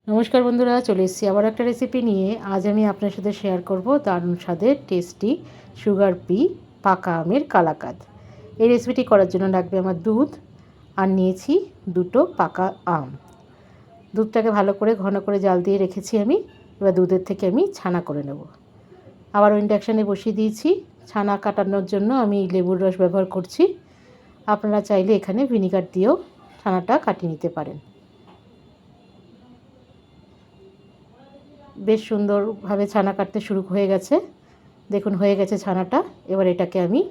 নমস্কার বন্ধুরা, চলে এসেছি আবার একটা রেসিপি নিয়ে। আজ আমি আপনার সাথে শেয়ার করব দারুণ স্বাদের টেস্টি সুগার ফ্রি পাকা আমের কালাকাঁদ। এই রেসিপিটি করার জন্য লাগবে আমার দুধ, আর নিয়েছি দুটো পাকা আম। দুধটাকে ভালো করে ঘন করে জাল দিয়ে রেখেছি আমি। এবার দুধের থেকে আমি ছানা করে নেব। আবার ইন্ডাকশানে বসিয়ে দিয়েছি। ছানা কাটানোর জন্য আমি লেবুর রস ব্যবহার করছি। আপনারা চাইলে এখানে ভিনিগার দিয়েও ছানাটা কাটিয়ে নিতে পারেন। বেশ সুন্দরভাবে ছানা কাটতে শুরু হয়ে গেছে। দেখুন হয়ে গেছে ছানাটা। এবার এটাকে আমি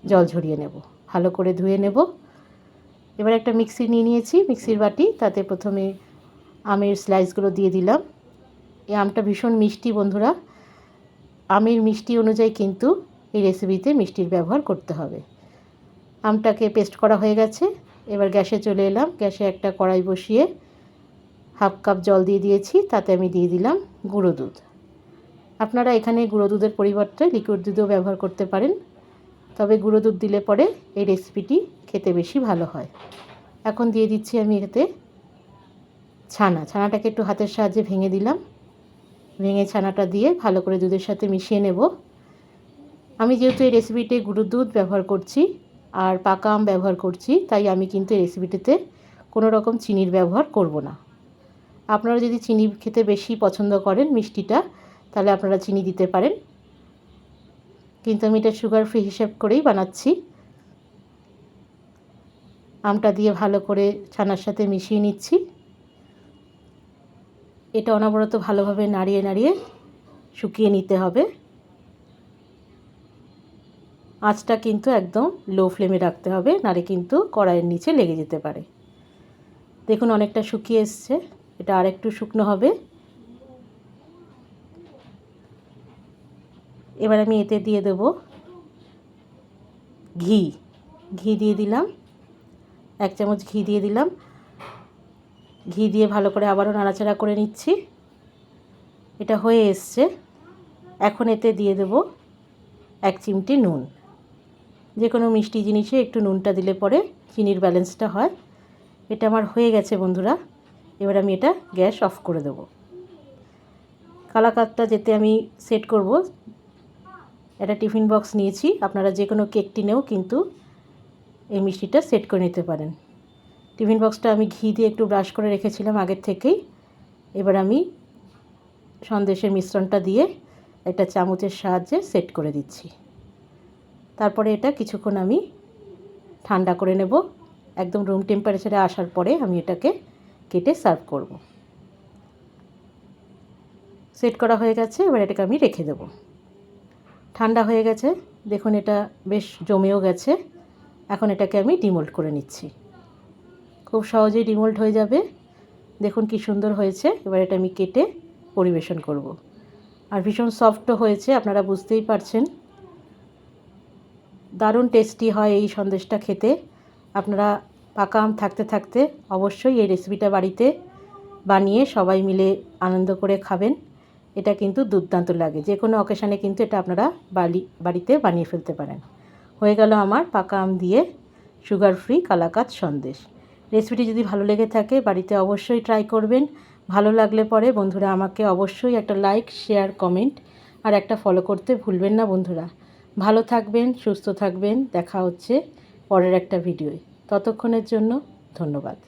জল ঝরিয়ে নেব, ভালো করে ধুয়ে নেব। এবার একটা মিক্সি নিয়ে নিয়েছি, মিক্সির বাটি। তাতে প্রথমে আমের স্লাইসগুলো দিয়ে দিলাম। এই আমটা ভীষণ মিষ্টি বন্ধুরা। আমের মিষ্টি অনুযায়ী কিন্তু এই রেসিপিতে মিষ্টির ব্যবহার করতে হবে। আমটাকে পেস্ট করা হয়ে গেছে। এবার গ্যাসে চলে এলাম। গ্যাসে একটা কড়াই বসিয়ে হাফ কাপ জল দিয়ে দিয়েছি। তাতে আমি দিয়ে দিলাম গুঁড়ো দুধ। আপনারা এখানে গুঁড়ো দুধের পরিবর্তে লিকুইড দুধও ব্যবহার করতে পারেন, তবে গুঁড়ো দুধ দিলে পরে এই রেসিপিটি খেতে বেশি ভালো হয়। এখন দিয়ে দিচ্ছি আমি এতে ছানাটাকে একটু হাতের সাহায্যে ভেঙে দিলাম। ভেঙে ছানাটা দিয়ে ভালো করে দুধের সাথে মিশিয়ে নেব। আমি যেহেতু এই রেসিপিতে গুঁড়ো দুধ ব্যবহার করছি আর পাকা আম ব্যবহার করছি, তাই আমি কিন্তু এই রেসিপিটিতে কোনো রকম চিনির ব্যবহার করব না। আপনারা যদি চিনি খেতে বেশি পছন্দ করেন মিষ্টিটা, তাহলে আপনারা চিনি দিতে পারেন, কিন্তু আমি এটা সুগার ফ্রি হিসেব করেই বানাচ্ছি। আমটা দিয়ে ভালো করে ছানার সাথে মিশিয়ে নিচ্ছি। এটা অনবরত ভালোভাবে নাড়িয়ে নাড়িয়ে শুকিয়ে নিতে হবে। আঁচটা কিন্তু একদম লো ফ্লেমে রাখতে হবে, নারে কিন্তু কড়াইয়ের নিচে লেগে যেতে পারে। দেখুন অনেকটা শুকিয়ে এসছে। এটা আর একটু শুকনো হবে। এবার আমি এতে দিয়ে দেব ঘি দিয়ে দিলাম। 1 চামচ ঘি দিয়ে দিলাম। ঘি দিয়ে ভালো করে আবারও নাড়াচাড়া করে নিচ্ছি। এটা হয়ে এসছে। এখন এতে দিয়ে দেব 1 চিমটি নুন। যে কোনো মিষ্টি জিনিসে একটু নুনটা দিলে পরে চিনির ব্যালেন্সটা হয়। এটা আমার হয়ে গেছে বন্ধুরা। এবার আমি এটা গ্যাস অফ করে দেব। কালাকাঁদটা যেতে আমি সেট করব, একটা টিফিন বক্স নিয়েছি। আপনারা যে কোনো কেক টিনেও কিন্তু এই মিষ্টিটা সেট করে নিতে পারেন। টিফিন বক্সটা আমি ঘি দিয়ে একটু ব্রাশ করে রেখেছিলাম আগের থেকেই। এবার আমি সন্দেশের মিশ্রণটা দিয়ে একটা চামচের সাহায্যে সেট করে দিচ্ছি। তারপরে এটা কিছুক্ষণ আমি ঠান্ডা করে নেব। একদম রুম টেম্পারেচারে আসার পরে আমি এটাকে কেটে সার্ভ করব। সেট করা হয়ে গেছে। এবার এটাকে আমি রেখে দেব। ঠান্ডা হয়ে গেছে। দেখুন এটা বেশ জমেও গেছে। এখন এটাকে আমি ডিমোল্ড করে নিচ্ছি। খুব সহজেই ডিমোল্ড হয়ে যাবে। দেখুন কি সুন্দর হয়েছে। এবার এটা আমি কেটে পরিবেশন করব। আর ভীষণ সফটও হয়েছে, আপনারা বুঝতেই পারছেন। দারুণ টেস্টি হয় এই সন্দেশটা খেতে। আপনারা পাকা আম থাকতে থাকতে অবশ্যই এই রেসিপিটা বাড়িতে বানিয়ে সবাই মিলে আনন্দ করে খাবেন। এটা কিন্তু দুর্দান্ত লাগে। যে কোনো অকেশানে কিন্তু এটা আপনারা বাড়িতে বানিয়ে ফেলতে পারেন। হয়ে গেল আমার পাকা আম দিয়ে সুগার ফ্রি কালাকাঁদ সন্দেশ। রেসিপিটি যদি ভালো লেগে থাকে বাড়িতে অবশ্যই ট্রাই করবেন। ভালো লাগলে পরে বন্ধুরা আমাকে অবশ্যই একটা লাইক, শেয়ার, কমেন্ট আর একটা ফলো করতে ভুলবেন না বন্ধুরা। ভালো থাকবেন, সুস্থ থাকবেন। দেখা হচ্ছে পরের একটা ভিডিওয়। ততক্ষণের জন্য ধন্যবাদ।